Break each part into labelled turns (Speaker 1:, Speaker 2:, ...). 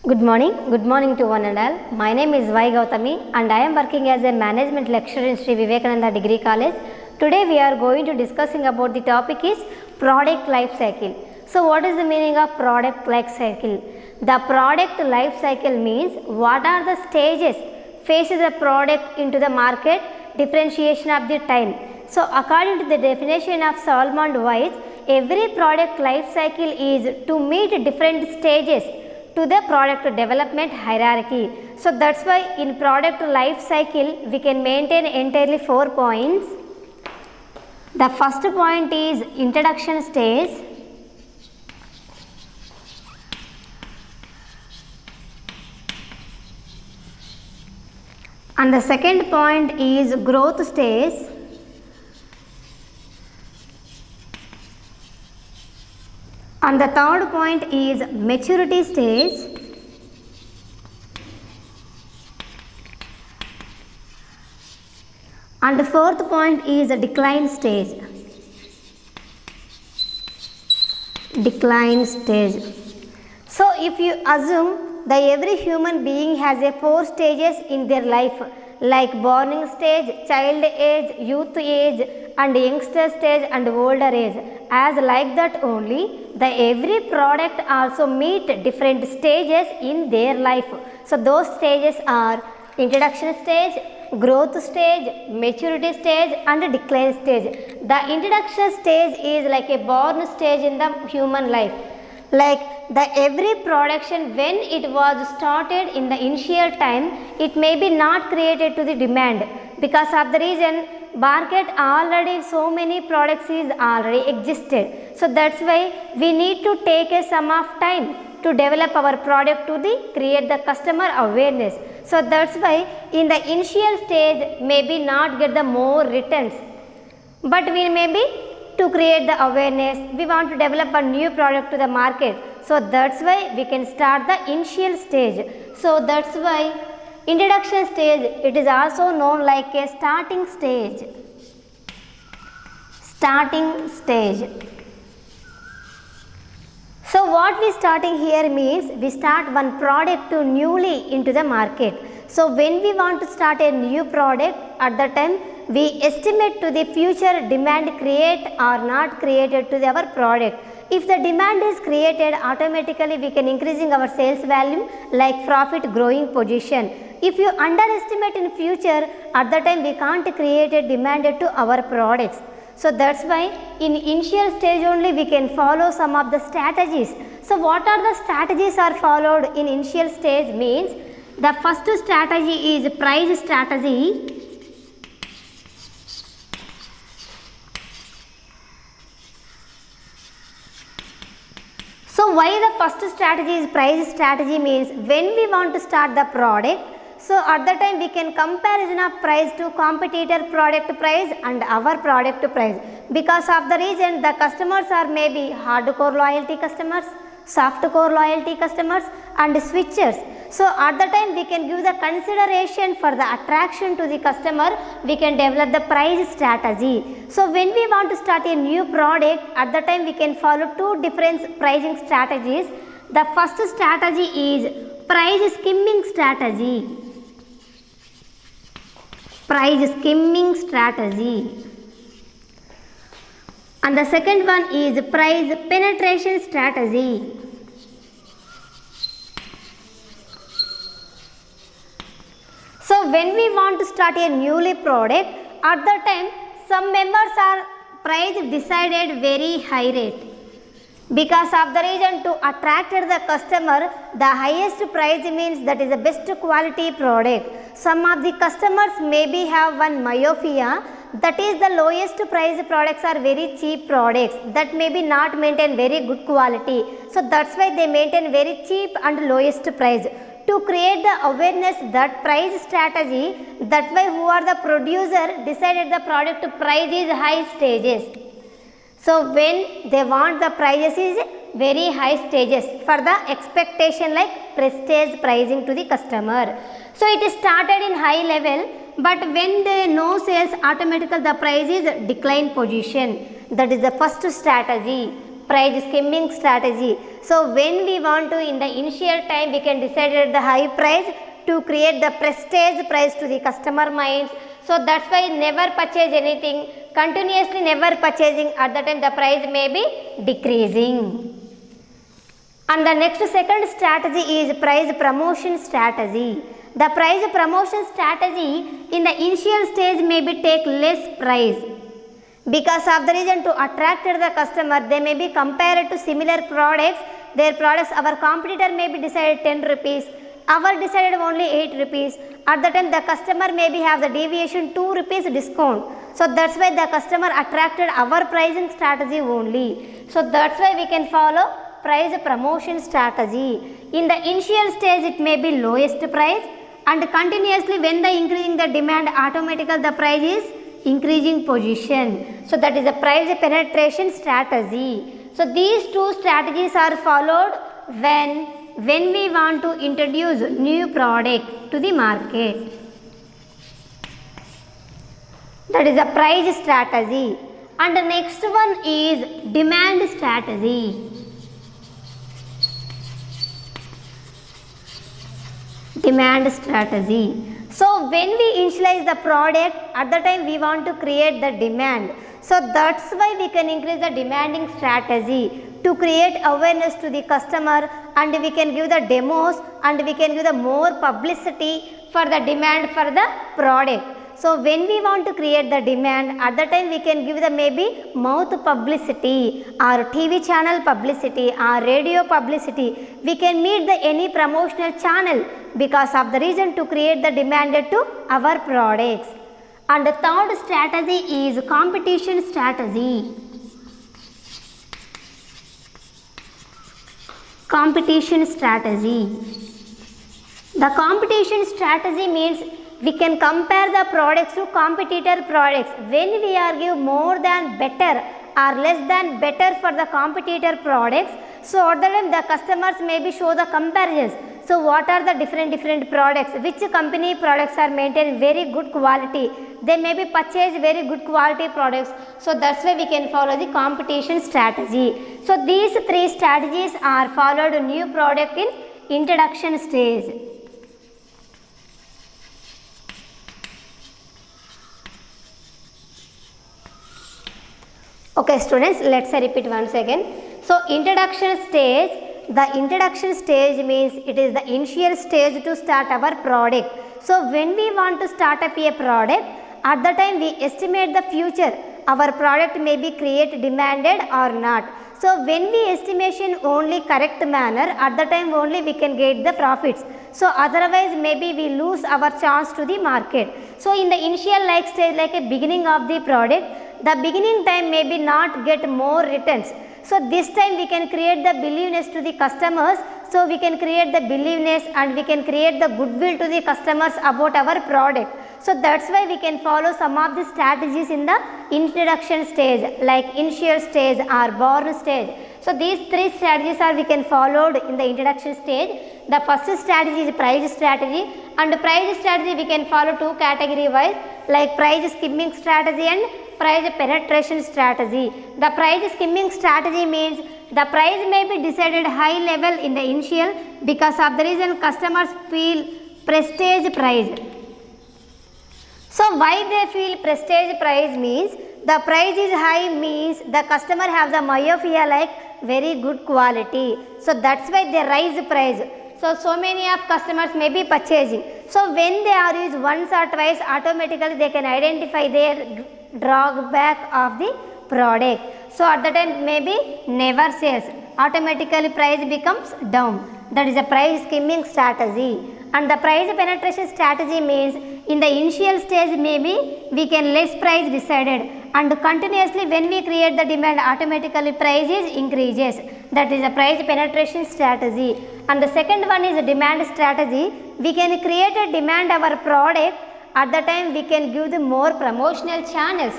Speaker 1: Good morning to one and all. My name is Y Gautami and I am working as a management lecturer in Sri Vivekananda Degree College. Today we are going to discussing about the topic is product life cycle. So what is the meaning of product life cycle? The product life cycle means what are the stages faces the product into the market, differentiation of the time. So according to the definition of Salmon Weiss, every product life cycle is to meet different stages to the product development hierarchy. So that's why in product life cycle we can maintain entirely 4 points. The first point is introduction stage. And the second point is growth stage. And the third point is maturity stage. And the fourth point is a decline stage. Decline stage. So if you assume that every human being has a 4 stages in their life, like born stage, child age, youth age, and youngster stage and older age. As like that only, the every product also meet different stages in their life. So those stages are introduction stage, growth stage, maturity stage and decline stage. The introduction stage is like a born stage in the human life. Like the every production when it was started in the initial time, it may be not created to the demand because of the reason market already so many products is already existed. So that's why we need to take a sum of time to develop our product to the create the customer awareness. So that's why in the initial stage maybe not get the more returns, but we may be to create the awareness, we want to develop a new product to the market. So that's why we can start the initial stage. So that's why introduction stage, it is also known like a starting stage. Starting stage. So what we starting here means we start one product to newly into the market. So when we want to start a new product, at the time we estimate to the future demand create or not created to our product. If the demand is created, automatically we can increasing our sales volume like profit growing position. If you underestimate in future, at the time we can't create a demand to our products. So that's why in initial stage only we can follow some of the strategies. So what are the strategies are followed in initial stage means the first strategy is price strategy. So why the first strategy is price strategy means when we want to start the product, so at the time we can comparison of price to competitor product price and our product price. Because of the reason the customers are maybe hardcore loyalty customers, softcore loyalty customers and switchers. So at the time we can give the consideration for the attraction to the customer, we can develop the price strategy. So when we want to start a new product, at the time we can follow 2 different pricing strategies. The first strategy is price skimming strategy. Price skimming strategy. And the second one is price penetration strategy. So when we want to start a newly product, at the time some members are price decided very high rate. Because of the reason to attract the customer, the highest price means that is the best quality product. Some of the customers maybe have one myopia, that is the lowest price products are very cheap products that may be not maintain very good quality. So that's why they maintain very cheap and lowest price. To create the awareness that price strategy, that way who are the producer decided the product price is high stages. So when they want the prices is very high stages for the expectation like prestige pricing to the customer. So it is started in high level, but when they no sales, automatically the price is decline position. That is the first strategy. price skimming strategy. So when we want to, in the initial time, we can decide at the high price to create the prestige price to the customer minds. So that's why never purchase anything, continuously never purchasing, at the time the price may be decreasing. And the next second strategy is price promotion strategy. The price promotion strategy in the initial stage may be take less price. Because of the reason to attract the customer, they may be compared to similar products. Their products, our competitor may be decided 10 rupees. Our decided only 8 rupees. At the time the customer maybe have the deviation 2 rupees discount. So that's why the customer attracted our pricing strategy only. So that's why we can follow price promotion strategy. In the initial stage it may be lowest price, and continuously when the increasing the demand, automatically the price is increasing position. So that is a price penetration strategy. So these two strategies are followed when we want to introduce new product to the market. That is a price strategy. And the next one is demand strategy. Demand strategy. So when we initialize the product, at the time we want to create the demand. So that's why we can increase the demanding strategy to create awareness to the customer, and we can give the demos and we can give the more publicity for the demand for the product. So when we want to create the demand, at the time we can give the maybe mouth publicity or TV channel publicity or radio publicity. We can meet the any promotional channel because of the reason to create the demand to our products. And the third strategy is competition strategy. Competition strategy. The competition strategy means we can compare the products to competitor products. When we argue more than better or less than better for the competitor products, so at the time the customers maybe show the comparisons. So what are the different products, which company products are maintained very good quality, they may be purchase very good quality products. So that's why we can follow the competition strategy. So these three strategies are followed new product in introduction stage. Okay students, let's repeat once again. So introduction stage, the introduction stage means it is the initial stage to start our product. So when we want to start up a product, at the time we estimate the future, our product may be create demanded or not. So when we estimation only correct manner, at the time only we can get the profits. So otherwise maybe we lose our chance to the market. So in the initial like stage, like a beginning of the product, the beginning time may be not get more returns. So this time we can create the believeness to the customers. So we can create the believeness and we can create the goodwill to the customers about our product. So that's why we can follow some of the strategies in the introduction stage, like initial stage or born stage. So these three strategies are we can followed in the introduction stage. The first strategy is price strategy, and price strategy we can follow two category wise, like price skimming strategy and price penetration strategy. The price skimming strategy means the price may be decided high level in the initial because of the reason customers feel prestige price. So why they feel prestige price means the price is high means the customer have the myopia like very good quality. So that's why they rise price. So many of customers may be purchasing. So when they are used once or twice, automatically they can identify their drawback of the product. So at the time maybe never sales, automatically price becomes down. That is a price skimming strategy. And the price penetration strategy means in the initial stage maybe we can less price decided, and continuously when we create the demand, automatically prices increases. That is a price penetration strategy. And the second one is a demand strategy. We can create a demand our product, at the time we can give the more promotional channels.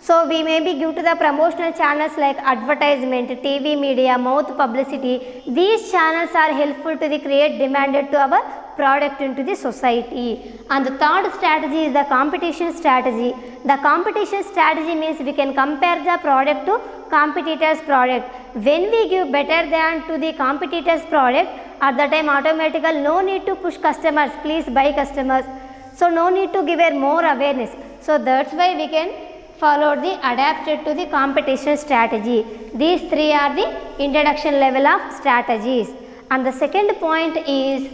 Speaker 1: So we may be give to the promotional channels like advertisement, TV media, mouth publicity. These channels are helpful to the create demanded to our product into the society. And the third strategy is the competition strategy. The competition strategy means we can compare the product to competitor's product. When we give better than to the competitor's product, at the time automatically no need to push customers, please buy customers. So no need to give a more awareness. So that's why we can follow the adapted to the competition strategy. These three are the introduction level of strategies. And the second point is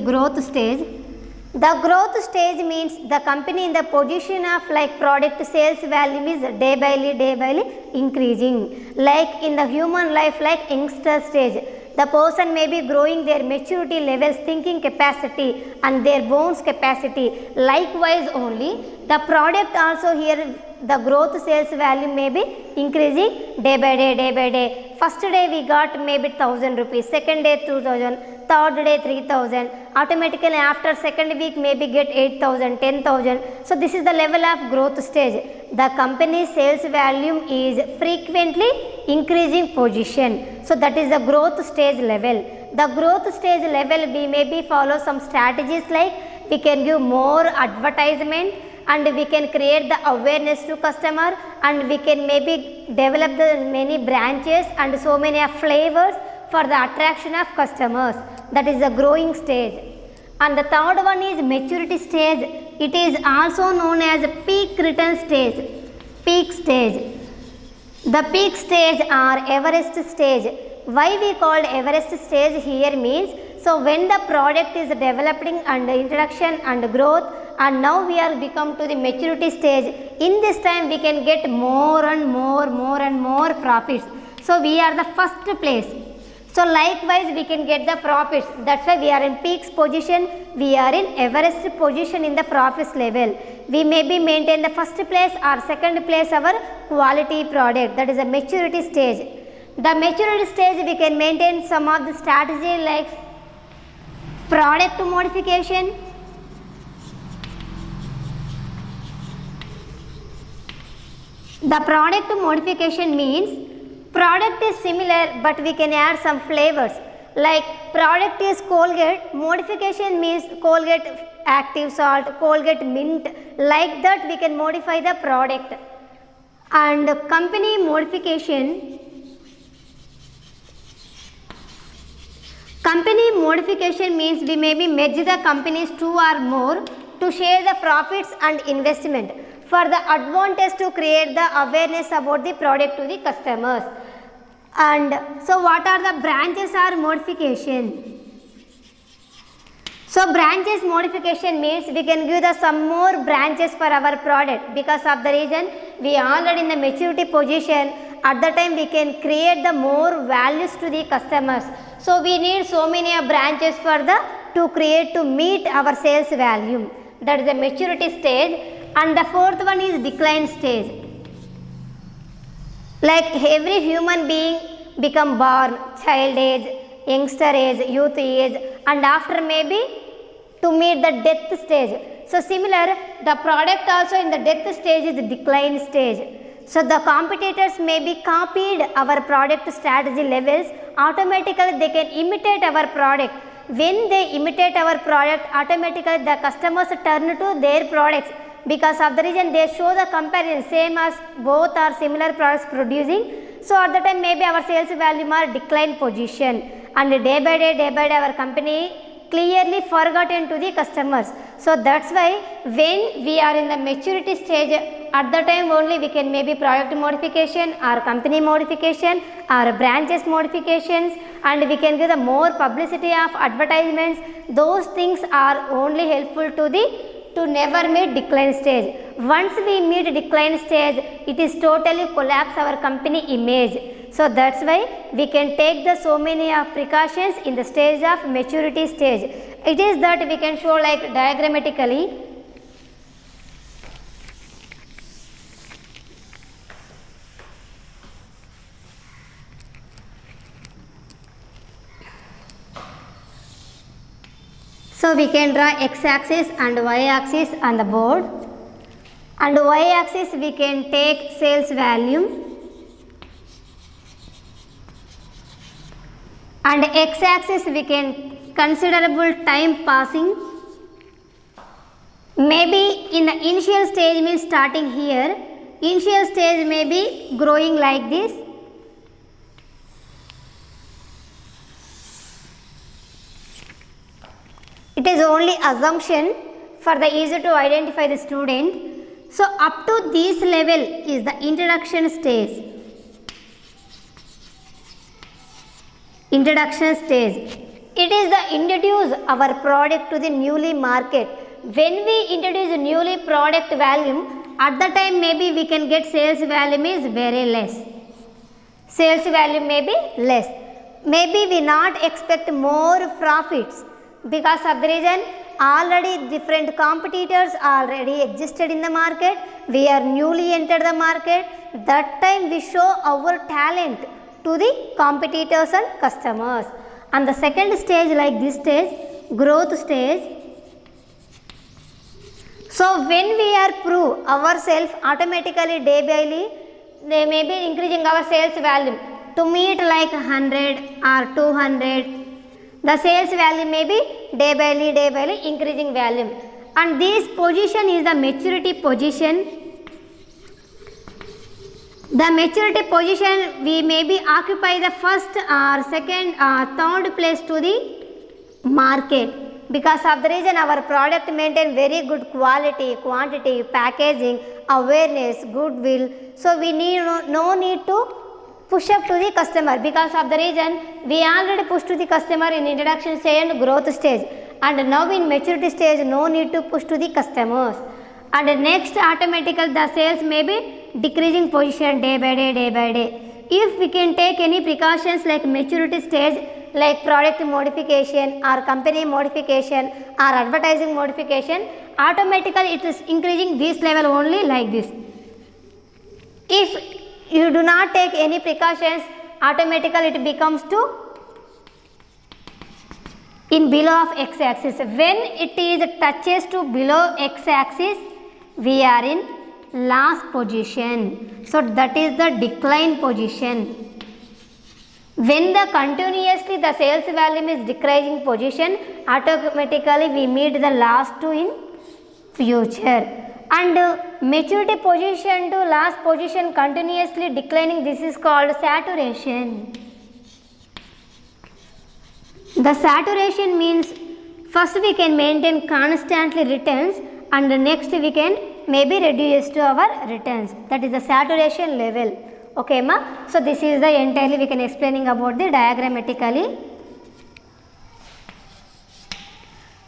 Speaker 1: growth stage. The growth stage means the company in the position of like product sales value is day by day increasing. Like in the human life, like youngster stage, the person may be growing their maturity levels, thinking capacity and their bones capacity. Likewise only the product also here the growth sales value may be increasing day by day. First day we got maybe 1000 rupees, second day 2000, third day 3000, automatically after second week maybe get 8000, 10,000. So this is the level of growth stage. The company's sales volume is frequently increasing position. So that is the growth stage level. The growth stage level we maybe follow some strategies like we can give more advertisement and we can create the awareness to customer and we can maybe develop the many branches and so many flavors for the attraction of customers. That is the growing stage. And the third one is maturity stage. It is also known as peak return stage. Peak stage. The peak stage or Everest stage. Why we called Everest stage here means, so when the product is developing and introduction and growth and now we are become to the maturity stage, in this time we can get more and more profits. So we are the first place. So likewise we can get the profits. That's why we are in peaks position, we are in Everest position in the profits level. We may be maintain the first place or second place our quality product, that is a maturity stage. The maturity stage we can maintain some of the strategy like product modification, the product modification means product is similar but we can add some flavors. Like product is Colgate, modification means Colgate active salt, Colgate mint, like that we can modify the product. And company modification means we maybe merge the companies two or more to share the profits and investment for the advantage to create the awareness about the product to the customers. And so what are the branches or modification? So branches modification means we can give the some more branches for our product, because of the reason we are already in the maturity position. At the time we can create the more values to the customers. So we need so many branches for the to create to meet our sales value. That is the maturity stage. And the fourth one is decline stage. Like every human being become born, child age, youngster age, youth age, and after maybe to meet the death stage. So similar, the product also in the death stage is decline stage. So the competitors may be copied our product strategy levels, automatically they can imitate our product. When they imitate our product, automatically the customers turn to their products. Because of the reason they show the comparison same as both are similar products producing. So at the time maybe our sales value are decline position, and day by day our company clearly forgotten to the customers. So that's why when we are in the maturity stage, at the time only we can maybe product modification or company modification or branches modifications, and we can give the more publicity of advertisements. Those things are only helpful to never meet decline stage. Once we meet decline stage, it is totally collapse our company image. So that's why we can take the so many of precautions in the stage of maturity stage. It is that we can show like diagrammatically. So we can draw x-axis and y-axis on the board, and y-axis we can take sales volume, and x-axis we can considerable time passing. Maybe in the initial stage means starting here, initial stage may be growing like this. It is only assumption for the easy to identify the student. So up to this level is the introduction stage. Introduction stage. It is the introduce our product to the newly market. When we introduce newly product volume, at the time maybe we can get sales volume is very less. Sales volume may be less. Maybe we not expect more profits because of the reason already different competitors already existed in the market. We are newly entered the market. That time we show our talent to the competitors and customers. And the second stage, like this stage, growth stage. So when we are prove ourselves automatically day by day, they may be increasing our sales volume to meet like 100 or 200. The sales value may be day by day increasing volume, and this position is the maturity position. The maturity position we may be occupy the first or second or third place to the market because of the reason our product maintain very good quality, quantity, packaging, awareness, goodwill. So we need no need to push up to the customer because of the reason we already push to the customer in introduction stage and growth stage, and now in maturity stage no need to push to the customers. And next automatically the sales may be decreasing position day by day. If we can take any precautions like maturity stage, like product modification or company modification or advertising modification, automatically it is increasing this level only like this. If you do not take any precautions, automatically it becomes to in below of x-axis. When it is touches to below x-axis, we are in loss position. So that is the decline position. When the continuously the sales volume is decreasing position, automatically we meet the loss to in future. And maturity position to last position continuously declining, this is called saturation. The saturation means first we can maintain constantly returns and next we can maybe reduce to our returns. That is the saturation level. Okay ma? So this is the entirely we can explaining about the diagrammatically.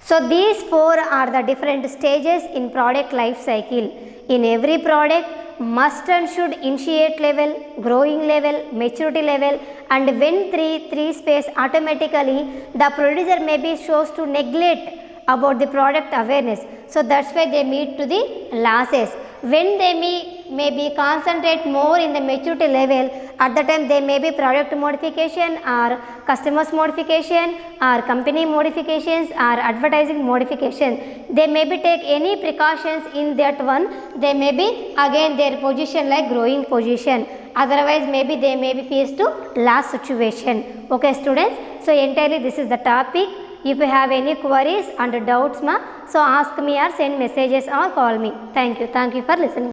Speaker 1: So these four are the different stages in product life cycle. In every product, must and should initiate level, growing level, maturity level, and when three space automatically the producer may be shows to neglect about the product awareness. So that's why they meet to the losses. When they may be concentrate more in the maturity level, at the time they may be product modification or customers modification or company modifications or advertising modification. They may be take any precautions in that one. They may be again their position like growing position. Otherwise maybe they may be faced to loss situation. Okay students, so entirely this is the topic. If you have any queries and doubts so ask me or send messages or call me. Thank you for listening.